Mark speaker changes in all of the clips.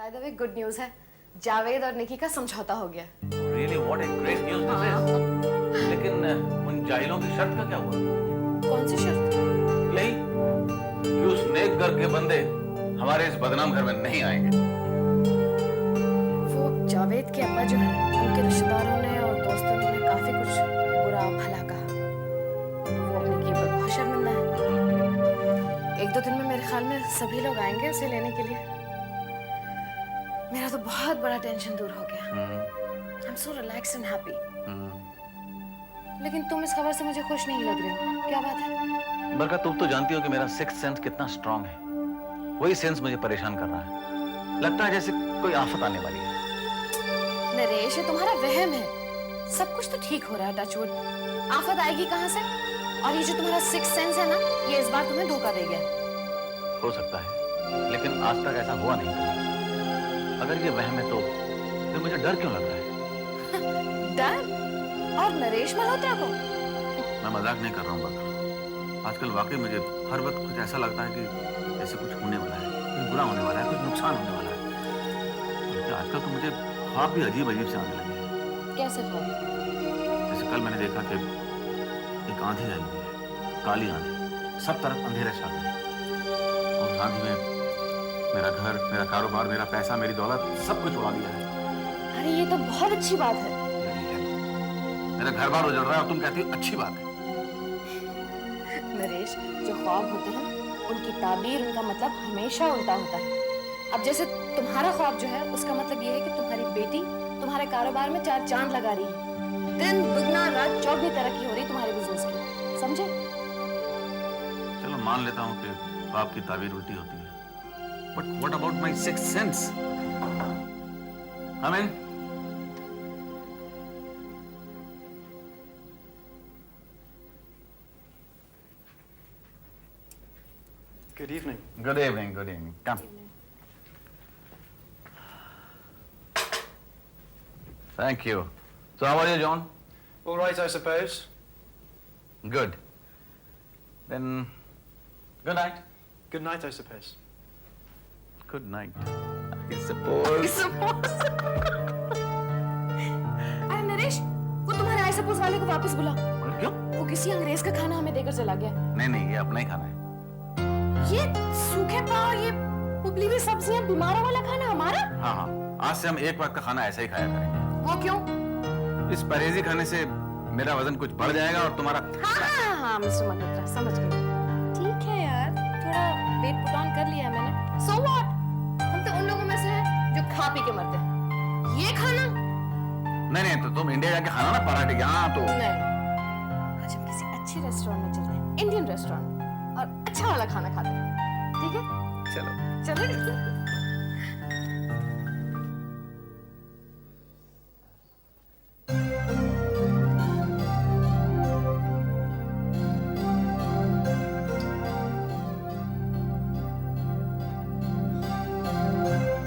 Speaker 1: By the way good news है, जावेद और निकी का समझौता हो गया।
Speaker 2: Really, what a great news this is. लेकिन उन जाहिलों की शर्त का क्या हुआ?
Speaker 1: कौन सी शर्त?
Speaker 2: यही कि उस नेक घर के बंदे हमारे इस बदनाम घर में नहीं आएंगे।
Speaker 1: वो जावेद के अब्बा जो है, उनके रिश्तेदारों ने और दोस्तों ने काफी कुछ बुरा भला कहा, तो वो अपनी की पर बहुत शर्मिंदा है। एक दो दिन में मेरे ख्याल में सभी लोग आएंगे उसे लेने के लिए। मेरा तो बहुत बड़ा टेंशन दूर हो गया। I'm so relaxed and happy. लेकिन तुम इस खबर से मुझे खुश नहीं लग रहे हो, क्या बात है?
Speaker 2: बरका, तुम तो जानती हो कि मेरा सिक्स्थ सेंस कितना स्ट्रांग है। वही सेंस मुझे परेशान कर रहा है। लगता है जैसे कोई आफत आने वाली है।
Speaker 1: नरेश, ये तुम्हारा वहम है। सब कुछ तो ठीक हो रहा है, टचवुड। आफत आएगी कहाँ से? और ये जो तुम्हारा सिक्स्थ सेंस है ना, ये इस बार तुम्हें धोखा दे गया।
Speaker 2: हो सकता है, लेकिन आज तक ऐसा हुआ नहीं कभी। अगर ये वहम है तो फिर मुझे डर क्यों लग रहा है?
Speaker 1: डर? और नरेश मल्होत्रा को?
Speaker 2: मैं मजाक नहीं कर रहा हूँ बरका। आजकल वाकई मुझे हर वक्त कुछ ऐसा लगता है कि जैसे कुछ होने वाला है, कुछ बुरा होने वाला है, कुछ नुकसान होने वाला है। आजकल तो मुझे ख्वाब भी अजीब अजीब से आने लगे हैं।
Speaker 1: कैसे ख्वाब?
Speaker 2: जैसे कल मैंने देखा कि एक आंधी आई हुई है, काली आंधी, सब तरफ अंधेरे छा गए और आंधी में मेरा घर, मेरा कारोबार, मेरा पैसा, मेरी दौलत सब कुछ उड़ा दिया है।
Speaker 1: अरे ये तो बहुत अच्छी बात है।
Speaker 2: मेरा घर बार उजड़ रहा है और तुम कहती हो अच्छी बात है।
Speaker 1: नरेश, जो ख्वाब होते हैं उनकी ताबीर, उनका मतलब हमेशा उल्टा होता है। अब जैसे तुम्हारा ख्वाब जो है उसका मतलब ये है कि तुम्हारी बेटी तुम्हारे कारोबार में चार चांद लगा रही है। दिन दुगना रात चौगनी तरक्की हो रही तुम्हारे बिजनेस की, समझे?
Speaker 2: चलो मान लेता हूँ कि ख्वाब की ताबीर उल्टी होती है, but what about my sixth sense? I mean,
Speaker 3: Good evening.
Speaker 2: good evening, good evening. Come. Thank you. So how are you, John?
Speaker 3: All right, I suppose.
Speaker 2: Good. Then, good night.
Speaker 3: Good night, I suppose.
Speaker 2: Good night. I suppose.
Speaker 1: अरे नरेश, वो तुम्हारे I suppose वाले को वापस बुला।
Speaker 2: क्यों?
Speaker 1: वो किसी अंग्रेज का खाना हमें देकर चला गया।
Speaker 2: नहीं नहीं, ये अपना ही खाना है।
Speaker 1: ये सूखे पाव, ये उबली हुई सब्जियां, बीमारों वाला खाना हमारा?
Speaker 2: हाँ हाँ, आज से हम एक वक्त का खाना ऐसा ही खाया करेंगे।
Speaker 1: वो क्यों?
Speaker 2: इस परहेजी खाने से मेरा वजन कुछ बढ़ जाएगा और तुम्हारा।
Speaker 1: हाँ मिस्टर मल्होत्रा, समझ गए। ठीक है यार, थोड़ा वेट पुट ऑन कर लिया है मैंने। So what? हम तो उन लोगों में से हैं जो खा पी के मरते हैं। ये खाना?
Speaker 2: नहीं नहीं, तो तुम इंडिया जाके खाना ना पराठे। यहाँ तो
Speaker 1: नहीं, आज हम किसी अच्छे रेस्टोरेंट में चलते हैं, इंडियन रेस्टोरेंट, और अच्छा वाला खाना खाते हैं, ठीक है?
Speaker 2: चलो
Speaker 1: चलो।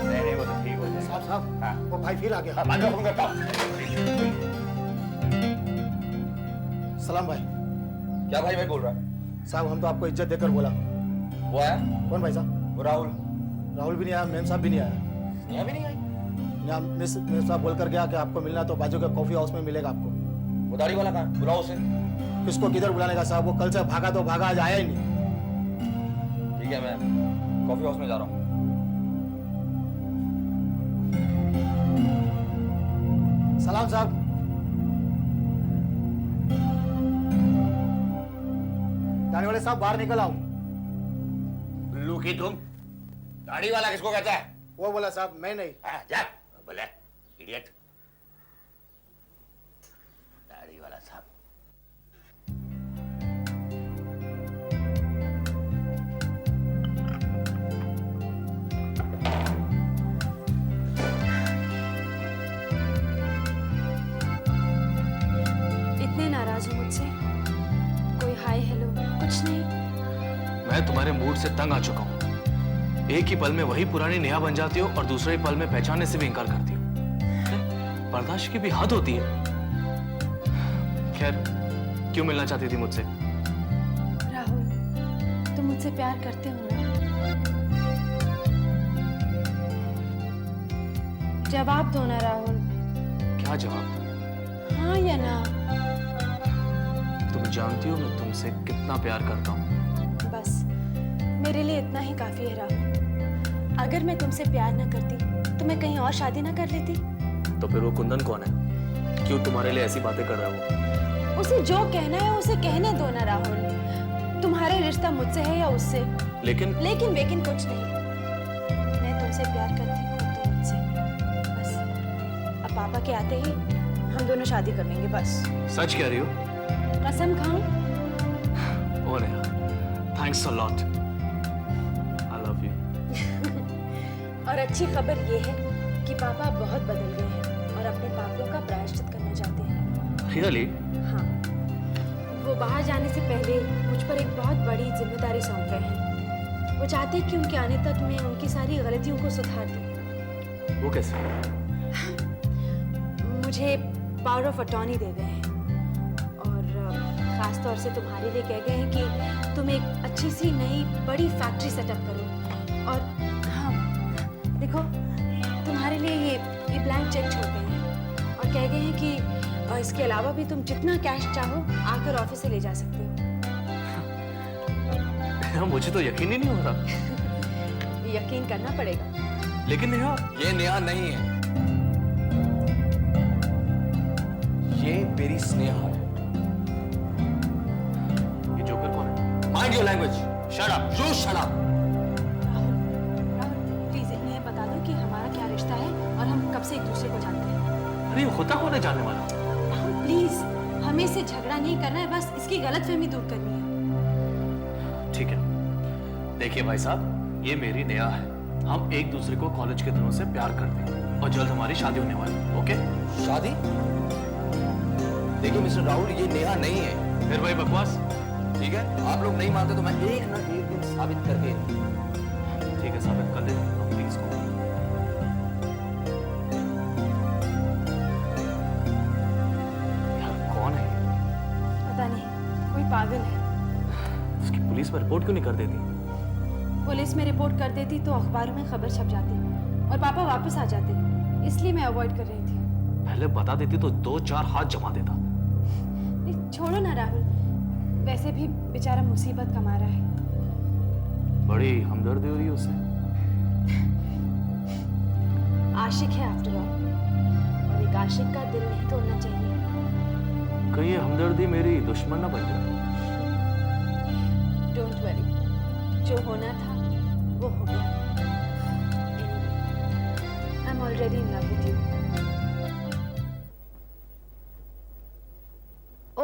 Speaker 2: नहीं वो तो ठीक हो जाएगा।
Speaker 4: साहब साहब,
Speaker 2: हाँ।
Speaker 4: वो भाई फिर आ गया।
Speaker 2: मैं फोन करता हूँ।
Speaker 4: सलाम भाई।
Speaker 5: क्या भाई बोल रहा है?
Speaker 4: साहब हम तो आपको इज्जत देकर बोला।
Speaker 5: वो आया?
Speaker 4: कौन भाई साहब?
Speaker 5: वो राहुल।
Speaker 4: राहुल भी नहीं आया, मेम साहब भी नहीं आया।
Speaker 5: स्नेहा भी नहीं आई?
Speaker 4: यहाँ मिस साहब बोल कर गया कि आपको मिलना तो बाजू के कॉफी हाउस में मिलेगा आपको।
Speaker 5: वो दाढ़ी वाला कहाँ? बुलाओ उसे।
Speaker 4: किसको किधर बुलाने का साहब? वो कल से भागा तो भागा, आज आया ही नहीं।
Speaker 5: ठीक है, मैं कॉफी हाउस में जा रहा हूँ।
Speaker 4: सलाम साहब। जाने वाले साहब बाहर निकल आओ।
Speaker 5: उल्लू की तुम। दाढ़ी वाला किसको कहता है?
Speaker 4: वो बोला साहब, मैं नहीं।
Speaker 5: जा बोले इडियट। दाढ़ी वाला साहब।
Speaker 1: इतने नाराज हो मुझसे? कोई हाय हेलो कुछ नहीं?
Speaker 6: मैं तुम्हारे मूड से तंग आ चुका हूँ। एक ही पल में वही पुरानी नेहा बन जाती हो और दूसरे ही पल में पहचानने से भी इनकार करती हो। बर्दाश्त की भी हद होती है। खैर, क्यों मिलना चाहती थी मुझसे?
Speaker 1: राहुल, तुम मुझसे प्यार करते हो ना?
Speaker 7: जवाब दो ना राहुल।
Speaker 6: क्या जवाब दूं?
Speaker 7: हाँ या ना?
Speaker 6: तुम जानती हो मैं तुमसे कितना प्यार करता हूँ।
Speaker 7: बस मेरे लिए इतना ही काफी है राहुल। अगर मैं तुमसे प्यार ना करती तो मैं कहीं और शादी ना कर लेती।
Speaker 6: तो फिर वो कुंदन कौन है? क्यों तुम्हारे लिए ऐसी बातें कर रहा है वो?
Speaker 7: उसे जो कहना है उसे कहने दो ना राहुल। तुम्हारा रिश्ता मुझसे है या उससे?
Speaker 6: लेकिन
Speaker 7: लेकिन कुछ नहीं। मैं तुमसे प्यार करती हूँ और तुम मुझसे। बस अब पापा के आते ही हम दोनों शादी कर लेंगे बस।
Speaker 6: सच कह रही हो?
Speaker 7: कसम खाऊं?
Speaker 6: ओ Neha, thanks a lot. I love you.
Speaker 7: और अच्छी खबर ये है कि पापा बहुत बदल गए हैं और अपने पापों का प्रायश्चित करना चाहते हैं।
Speaker 6: रियली?
Speaker 7: हाँ, वो बाहर जाने से पहले मुझ पर एक बहुत बड़ी जिम्मेदारी सौंप गए हैं। वो चाहते हैं कि उनके आने तक मैं उनकी सारी गलतियों को सुधार दूं।
Speaker 6: वो कैसे?
Speaker 7: मुझे पावर ऑफ अटॉर्नी दे गए हैं और खास तौर से तुम्हारे लिए कह गए हैं कि तुम एक अच्छी सी नई बड़ी फैक्ट्री सेटअप करो। और हाँ, देखो तुम्हारे लिए ये ब्लैंक चेक छोड़ गए हैं और कह गए हैं कि इसके अलावा भी तुम जितना कैश चाहो आकर ऑफिस से ले जा सकते हो।
Speaker 6: मुझे तो यकीन ही नहीं हो रहा।
Speaker 7: यकीन करना पड़ेगा।
Speaker 6: लेकिन नेहा,
Speaker 5: ये नेहा नहीं है, ये मेरी स्नेहा है।
Speaker 6: ये जोकर कौन है?
Speaker 5: Mind your language. Shut up, you shut up.
Speaker 7: Rahul please इन्हें बता दो कि हमारा क्या रिश्ता है और हम कब से एक दूसरे को जानते हैं।
Speaker 6: अरे होता कौन है जानने वाला?
Speaker 7: राहुल प्लीज, हमें इससे झगड़ा नहीं करना है, बस इसकी गलतफहमी दूर करनी है।
Speaker 6: ठीक है, देखिए भाई साहब, ये मेरी नेहा है। हम एक दूसरे को कॉलेज के दिनों से प्यार करते हैं और जल्द हमारी शादी होने वाली है। ओके?
Speaker 5: शादी? देखिए मिस्टर राहुल, ये नेहा नहीं है।
Speaker 6: फिर भाई बकवास।
Speaker 5: ठीक है, आप लोग नहीं मानते तो मैं एक ना एक दिन साबित करके।
Speaker 6: ठीक है, साबित कर दे प्लीज को। यार कौन है?
Speaker 7: पता नहीं, कोई पागल है।
Speaker 6: उसकी पुलिस में रिपोर्ट क्यों नहीं कर देती?
Speaker 7: पुलिस में रिपोर्ट कर देती तो अखबारों में खबर छप जाती और पापा वापस आ जाते, इसलिए मैं अवॉइड कर रही थी।
Speaker 6: पहले बता देती तो 2-4 हाथ जमा देता।
Speaker 7: नहीं, छोड़ो ना राहुल, वैसे भी बेचारा मुसीबत कमा रहा है।
Speaker 6: बड़ी हमदर्दी हो रही है उससे।
Speaker 7: आशिक है आफ्टर ऑल, और एक आशिक का दिल नहीं तोड़ना चाहिए।
Speaker 6: कहीं ये हमदर्दी मेरी दुश्मन ना बन जाए।
Speaker 7: डोंट वरी, जो होना था वो हो गया। I am already in love with you.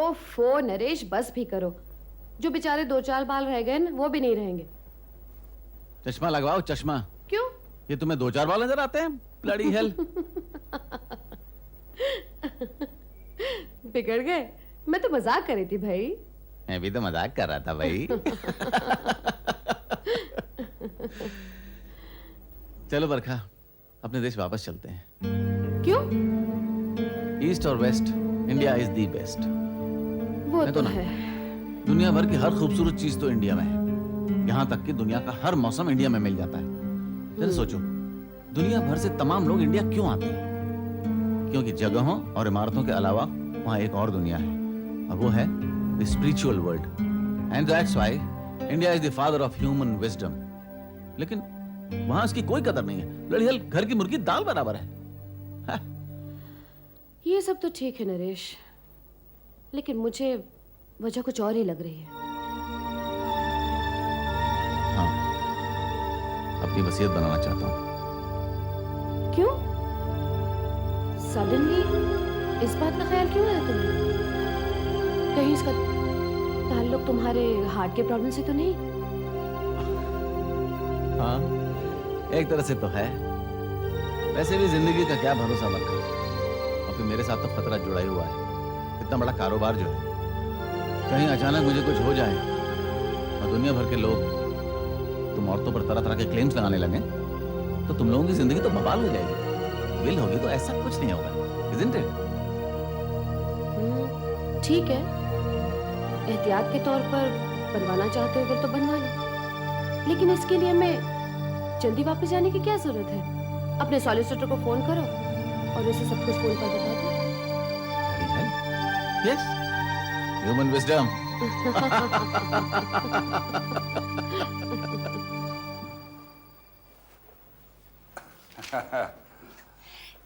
Speaker 1: ओफो नरेश, बस भी करो। जो बेचारे 2-4 बाल रह गए ना, वो भी नहीं रहेंगे।
Speaker 2: चश्मा लगवाओ, चश्मा।
Speaker 1: क्यों?
Speaker 2: ये तुम्हें 2-4 बाल नजर आते हैं? Bloody hell.
Speaker 1: बिगड़ गए? मैं तो मजाक कर रही थी भाई।
Speaker 2: मैं भी तो मजाक कर रहा था भाई। चलो बरखा, अपने देश वापस चलते हैं।
Speaker 1: क्यों?
Speaker 2: ईस्ट और west, India is the best.
Speaker 1: वो
Speaker 2: है
Speaker 1: तो
Speaker 2: ना?
Speaker 1: है।
Speaker 2: दुनिया भर की हर खूबसूरत चीज तो इंडिया में है। यहाँ तक कि दुनिया का हर मौसम इंडिया में मिल जाता है। जरा सोचो, दुनिया भर से तमाम लोग इंडिया क्यों आते हैं? क्योंकि जगहों और इमारतों के अलावा वहाँ एक और दुनिया है, और वो है the spiritual world. And that's why India is the father of human wisdom. लेकिन वहाँ इसकी कोई कदर नहीं है। ब्लडी हेल, घर की मुर्गी दाल बराबर है।
Speaker 1: ये सब तो ठीक है नरेश, लेकिन मुझे वजह कुछ और ही लग रही है।
Speaker 2: हाँ, अपनी वसीयत बनाना चाहता हूँ।
Speaker 1: क्यों? सडनली इस बात का ख्याल क्यों आया तुम्हें? कहीं इसका ताल्लुक तुम्हारे हार्ट के प्रॉब्लम से तो नहीं?
Speaker 2: हाँ, एक तरह से तो है। वैसे भी जिंदगी का क्या भरोसा बरखा, और फिर मेरे साथ तो खतरा जुड़ा ही हुआ है। इतना बड़ा कारोबार जो है, कहीं अचानक मुझे कुछ हो जाए और दुनिया भर के लोग तुम औरतों पर तरह तरह के क्लेम्स लगाने लगे, तो तुम लोगों की जिंदगी तो बवाल हो जाएगी। विल होगी तो ऐसा कुछ नहीं होगा, इज़न्ट इट?
Speaker 1: ठीक है, एहतियात के तौर पर बनवाना चाहते हो तो बनवा लो, लेकिन इसके लिए मैं जल्दी वापस जाने की क्या जरूरत है?
Speaker 8: अपने सॉलिसिटर को फोन करो और उसे सब कुछ फोन पर बता दो।
Speaker 5: Yes, human wisdom.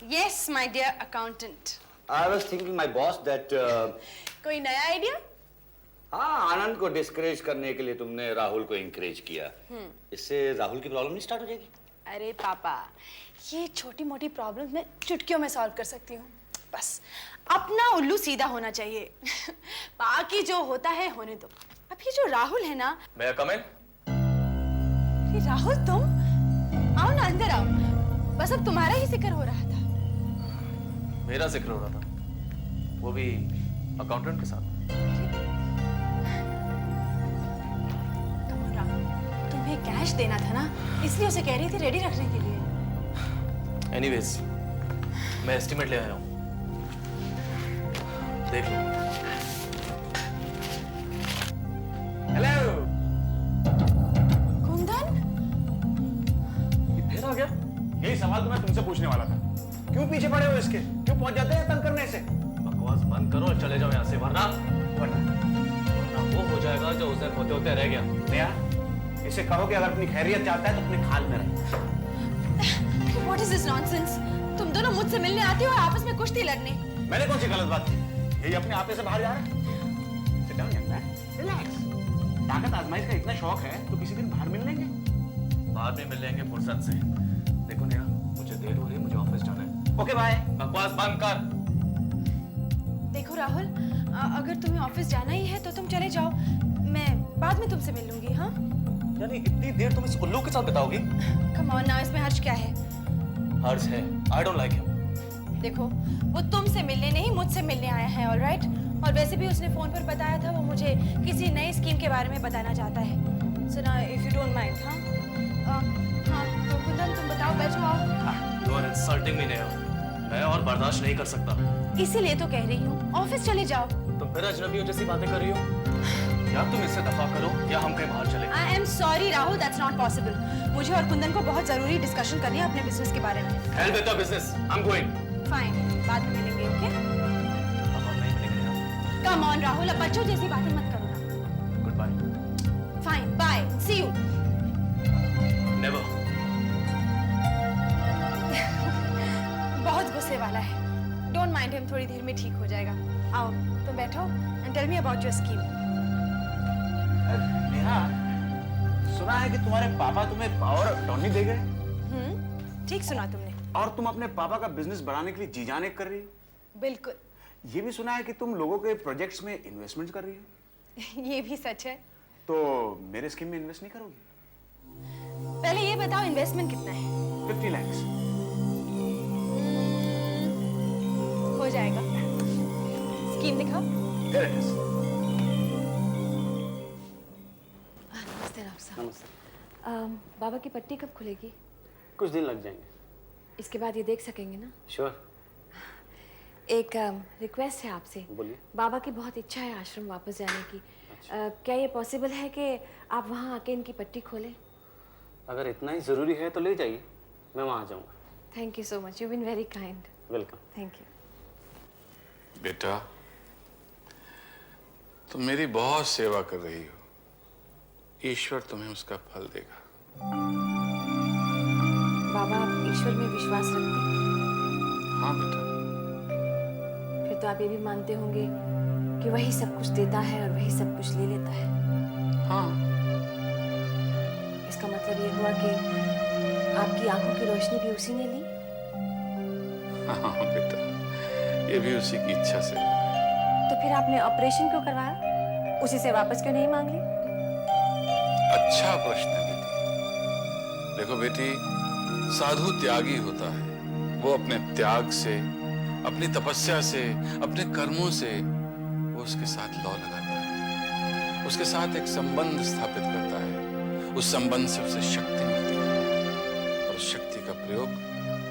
Speaker 7: Yes, my dear accountant.
Speaker 5: I was thinking, my boss, that
Speaker 7: कोई नया आइडिया?
Speaker 5: हाँ, आनंद को डिस्करेज करने के लिए तुमने राहुल को इंकरेज किया। इससे राहुल की प्रॉब्लम नहीं स्टार्ट हो जाएगी?
Speaker 7: अरे पापा, ये छोटी मोटी प्रॉब्लम मैं चुटकियों में सॉल्व कर सकती हूँ। बस अपना उल्लू सीधा होना चाहिए। बाकी जो होता है होने दो। अब ये जो राहुल है ना,
Speaker 6: मैं कम इन?
Speaker 7: ये राहुल तुम आओ ना, अंदर आओ। बस अब तुम्हारा ही जिक्र हो रहा था।
Speaker 6: मेरा जिक्र हो रहा था, वो भी अकाउंटेंट के साथ।
Speaker 7: तुम्हें कैश देना था ना, इसलिए उसे कह रही थी रेडी रखने के लिए।
Speaker 6: एनीवेज, मैं एस्टिमेट ले आया हूँ, देख लो।
Speaker 5: हेलो।
Speaker 7: कुंदन,
Speaker 6: ये फिर आ गया?
Speaker 5: यही सवाल तो मैं तुमसे पूछने वाला था। क्यों पीछे पड़े हो इसके? क्यों पहुंच जाते हैं तंग करने से?
Speaker 6: बकवास बंद करो और चले जाओ यहाँ से, वरना वो हो जाएगा जो उसे होते होते रह गया।
Speaker 5: नेहा, इसे कहो कि अगर अपनी खैरियत चाहता है तो अपने खाल में रहे।
Speaker 7: What is this nonsense? तुम दोनों मुझसे मिलने आते हो और आपस में कुश्ती लड़ने।
Speaker 5: मैंने कौन सी गलत बात की? यही अपने आपे से बाहर जा रहा है। Sit down, young man. Relax. ताकत आजमाइश का इतना शौक है तो किसी दिन बाहर मिल लेंगे।
Speaker 6: बाद में मिल लेंगे फुर्सत से। देखो नेहा, मुझे देर हो रही है, मुझे ऑफिस जाना है।
Speaker 5: Okay bye.
Speaker 6: बकवास बंद कर।
Speaker 7: देखो राहुल, अगर तुम्हें ऑफिस जाना ही है तो तुम चले जाओ। मैं बाद में तुमसे मिल लूंगी, हाँ?
Speaker 6: यानी इतनी देर तुम इस उल्लू के साथ बिताओगी?
Speaker 7: Come on now, इसमें हर्ज क्या है?
Speaker 6: हर्ज है, I don't like him.
Speaker 7: देखो, वो तुमसे मिलने नहीं मुझसे मिलने आया है, all right? और वैसे भी उसने फोन पर बताया था वो मुझे किसी नई स्कीम के बारे में बताना चाहता है। So now, if you don't mind, हाँ? हाँ, तो कुंदन तुम बताओ, बैठो आओ।
Speaker 6: You are insulting me, Neha. मैं और बर्दाश्त नहीं कर सकता।
Speaker 7: इसीलिए तो कह रही हूँ, ऑफिस चले जाओ।
Speaker 6: तुम फिर अजनबियों जैसी बातें कर रही हो? या तुम इससे दफा करो या हम कहीं बाहर चले।
Speaker 7: I am sorry Rahul, that's not possible. मुझे और कुंदन को बहुत जरूरी डिस्कशन करनी है अपने बिजनेस के बारे में।
Speaker 6: Hell with your business. I'm going.
Speaker 7: Fine, बाद में मिलेंगे, ओके?
Speaker 6: अब हम नहीं मिलेंगे नेहा।
Speaker 7: Come on राहुल, अब बच्चों जैसी बातें मत करो ना।
Speaker 6: Goodbye.
Speaker 7: Fine, bye, see you.
Speaker 6: Never.
Speaker 7: बहुत गुस्से वाला है। Don't mind him, थोड़ी देर में ठीक हो जाएगा। आओ, तुम बैठो and tell me about your scheme.
Speaker 5: Neha, सुना है कि तुम्हारे पापा तुम्हें पावर ऑफ अटॉर्नी दे गए?
Speaker 7: ठीक सुना तुमने।
Speaker 5: और तुम अपने पापा का बिजनेस बढ़ाने के लिए जी जान एक कर रही हो?
Speaker 7: बिल्कुल।
Speaker 5: ये भी सुना है कि तुम लोगों के प्रोजेक्ट्स में इन्वेस्टमेंट कर रही हो?
Speaker 7: ये भी सच है।
Speaker 5: तो मेरे स्कीम में इन्वेस्ट नहीं करोगी?
Speaker 7: पहले ये बताओ इन्वेस्टमेंट कितना है?
Speaker 5: 50 लाख।
Speaker 7: हो जाएगा। स्कीम दिखाओ।
Speaker 5: Here it is.
Speaker 8: नमस्ते राव साहब। बाबा की पट्टी कब खुलेगी?
Speaker 9: कुछ दिन लग जाएंगे।
Speaker 8: इसके बाद ये देख सकेंगे ना?
Speaker 9: श्योर।
Speaker 8: एक रिक्वेस्ट है आपसे।
Speaker 9: बोलिए।
Speaker 8: बाबा की बहुत इच्छा है आश्रम वापस जाने की। क्या ये पॉसिबल है कि आप वहाँ आके इनकी पट्टी खोलें?
Speaker 9: अगर इतना ही ज़रूरी है तो ले जाइए, मैं वहाँ जाऊँगा।
Speaker 8: Thank you so much, you been very kind.
Speaker 9: Welcome.
Speaker 8: Thank you.
Speaker 10: बेटा, तुम मेरी बहुत सेवा कर रही हो, ईश्वर तुम्हें उसका फल देगा।
Speaker 8: बाबा, आप ईश्वर में विश्वास रखते हैं?
Speaker 10: हाँ बेटा।
Speaker 8: फिर तो आप ये भी मानते होंगे कि वही सब कुछ देता है और वही सब कुछ ले लेता है।
Speaker 10: हाँ।
Speaker 8: इसका मतलब ये हुआ कि आपकी आंखों की रोशनी भी उसी ने ली?
Speaker 10: हाँ बेटा, ये भी उसी की इच्छा से।
Speaker 8: तो फिर आपने ऑपरेशन क्यों करवाया? उसी से वापस क्यों नहीं मांग ली?
Speaker 10: अच्छा प्रश्न है बेटी। देखो बेटी, साधु त्यागी होता है। वो अपने त्याग से, अपनी तपस्या से, अपने कर्मों से वो उसके साथ लौ लगाता है, उसके साथ एक संबंध स्थापित करता है। उस संबंध से उसे शक्ति मिलती है और उस शक्ति का प्रयोग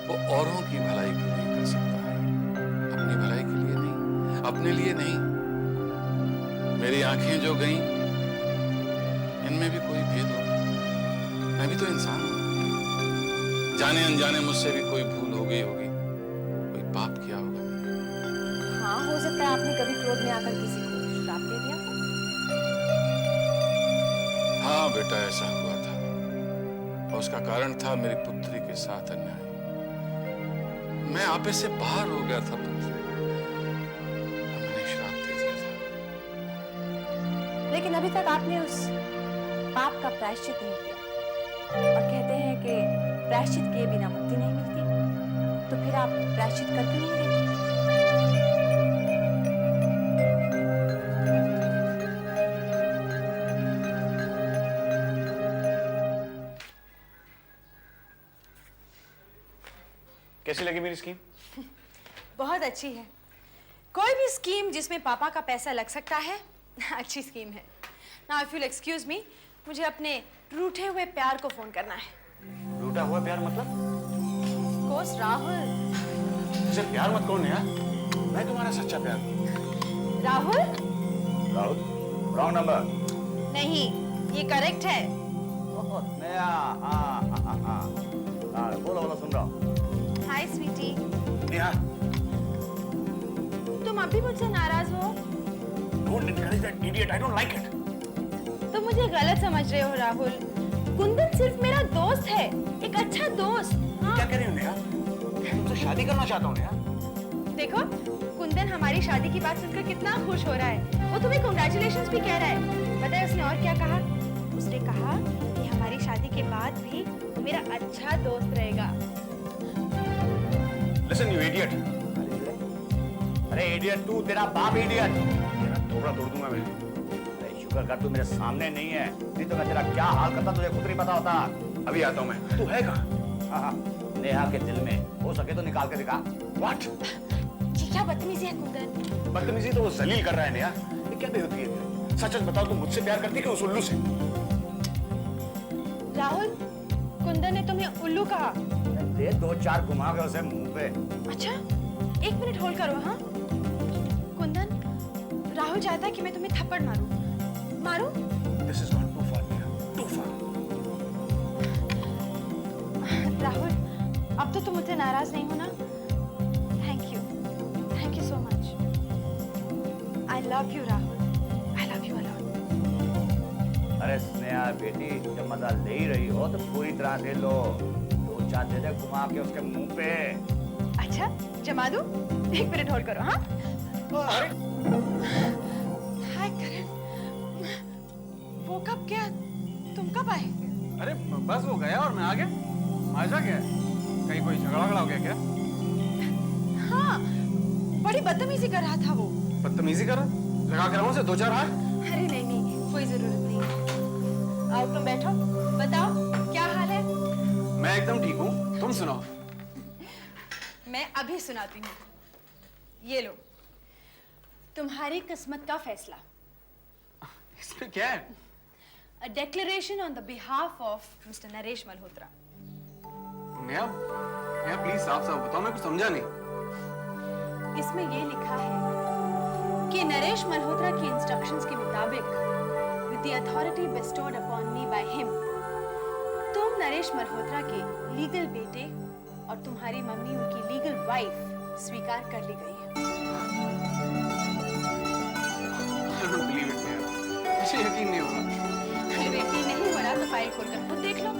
Speaker 10: वो औरों की भलाई के लिए कर सकता है, अपनी भलाई के लिए नहीं, अपने लिए नहीं। मेरी आंखें जो गईं, इनमें भी कोई भेद हो, मैं भी तो इंसान हूं। जाने अनजाने मुझसे भी कोई भूल हो गई होगी, कोई पाप किया होगा।
Speaker 8: हाँ, हो सकता है आपने कभी क्रोध में आकर किसी को श्राप दे दिया हो।
Speaker 10: हाँ बेटा, ऐसा हुआ था और उसका कारण था मेरी पुत्री के साथ अन्याय। मैं आपे से बाहर हो गया था पुत्री, मैंने श्राप दे दिया था।
Speaker 8: लेकिन अभी तक आपने उस पाप का प्रायश्चित नहीं किया और कहते हैं कि प्रायश्चित किए बिना मुक्ति नहीं मिलती, तो फिर आप प्रायश्चित करके नहीं देते?
Speaker 5: कैसी लगी मेरी स्कीम?
Speaker 7: बहुत अच्छी है। कोई भी स्कीम जिसमें पापा का पैसा लग सकता है अच्छी स्कीम है। Now if you excuse me, मुझे अपने रूठे हुए प्यार को फोन करना है।
Speaker 5: रूठा हुआ प्यार मतलब?
Speaker 7: Of course, Rahul.
Speaker 5: मुझे प्यार मत करो नेहा, मैं तुम्हारा सच्चा प्यार।
Speaker 7: राहुल?
Speaker 5: Rahul, wrong number.
Speaker 7: नहीं, ये करेक्ट है।
Speaker 5: नेहा, हाँ, बोलो बोलो, सुन रहा हूँ।
Speaker 7: हाय स्वीटी।
Speaker 5: नेहा,
Speaker 7: तुम अभी मुझसे नाराज हो?
Speaker 5: don't encourage that idiot. I don't like it.
Speaker 7: तुम मुझे गलत समझ रहे हो राहुल। कुंदन सिर्फ मेरा दोस्त है, एक अच्छा दोस्त। हाँ?
Speaker 5: क्या कह रही हो नेहा? मैं तुमसे शादी करना चाहता हूँ नेहा।
Speaker 7: देखो, कुंदन हमारी शादी की बात सुनकर कितना खुश हो रहा है। वो तुम्हें कांग्रेचुलेशंस भी कह रहा है। पता है उसने और क्या कहा? उसने कहा कि हमारी शादी के बाद भी वो मेरा अच्छा दोस्त रहेगा।
Speaker 5: Listen, you idiot. अरे idiot तू, तेरा बाप idiot. तेरा थोबड़ा तोड़ दूंगा मैं। अरे शुक्र कर तू मेरे सामने नहीं है, नहीं तो मैं तेरा क्या हाल करता तुझे खुद नहीं पता होता। अभी आता हूँ मैं। तू है कहाँ? हाँ, नेहा के दिल में हो सके तो निकाल के दिखा। What?
Speaker 7: ये क्या बदतमीजी है कुंदन?
Speaker 5: बदतमीजी तो वो जलील कर रहा है नेहा। ये क्या बेहोती है? सच सच बताओ, तुम मुझसे प्यार करती है कि उस उल्लू से?
Speaker 7: राहुल, कुंदन ने तुम्हें उल्लू कहा।
Speaker 5: दे दो चार घुमा के उसे मुंह पे।
Speaker 7: अच्छा, एक मिनट होल्ड करो। हाँ कुंदन, राहुल चाहता है कि मैं तुम्हें थप्पड़ मारूं। मारूं?
Speaker 5: This is not too far, Neha. Too far.
Speaker 7: Rahul, अब तो तुम मुझसे नाराज नहीं हो ना? Thank you so much. I love you Rahul, I love you a lot.
Speaker 5: अरे स्नेहा बेटी, जब मजा ले ही रही हो तो पूरी तरह से लो। दो चार दे दे घुमा के उसके मुंह पे।
Speaker 7: अच्छा, जमा दूं? एक मिनट होल्ड करो। हाँ?
Speaker 5: अरे
Speaker 7: हाय करण, वो कब गया? तुम कब आए?
Speaker 3: अरे बस वो गया और मैं आ गया। ऐसा क्या है? कहीं कोई झगड़ा हो गया क्या?
Speaker 7: हाँ, बड़ी बदतमीजी कर रहा था वो।
Speaker 3: बदतमीजी कर रहा? लगा कर रहा हूँ उसे दो चार हाथ।
Speaker 7: अरे नहीं, कोई जरूरत नहीं। आओ तुम बैठो, बताओ क्या हाल है?
Speaker 3: मैं एकदम ठीक हूँ, तुम सुनाओ।
Speaker 7: मैं अभी सुनाती हूँ। ये लो, तुम्हारी किस्मत का फैसला।
Speaker 3: इसमें क्या है?
Speaker 7: A declaration on the behalf of Mr. Naresh Malhotra.
Speaker 3: Neha please साफ साफ बताओ, मैं कुछ समझा नहीं।
Speaker 7: इसमें ये लिखा है कि नरेश मल्होत्रा की इंस्ट्रक्शंस के मुताबिक with the authority bestowed upon me by him, तुम नरेश मल्होत्रा के लीगल बेटे और तुम्हारी मम्मी उनकी लीगल वाइफ स्वीकार कर ली गई है।
Speaker 3: I don't believe it, Neha. मुझे यकीन नहीं हो रहा।
Speaker 7: अगर यकीन नहीं हो रहा तो फाइल खोलकर खुद देख लो।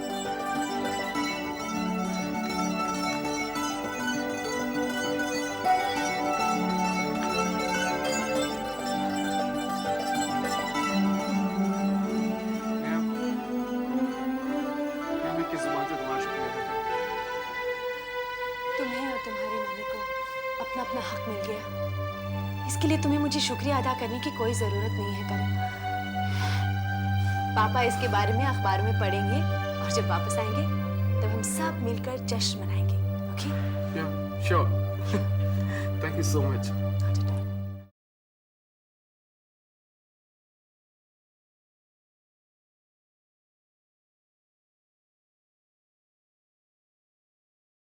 Speaker 7: तुम्हें और तुम्हारी मम्मी को अपना अपना हक मिल गया। इसके लिए तुम्हें मुझे शुक्रिया अदा करने की कोई जरूरत नहीं है करण। पापा इसके बारे में अखबार में पढ़ेंगे और जब वापस आएंगे तब हम सब मिलकर जश्न मनाएंगे। Okay?
Speaker 3: Yeah, sure. Thank you so much.
Speaker 7: Not at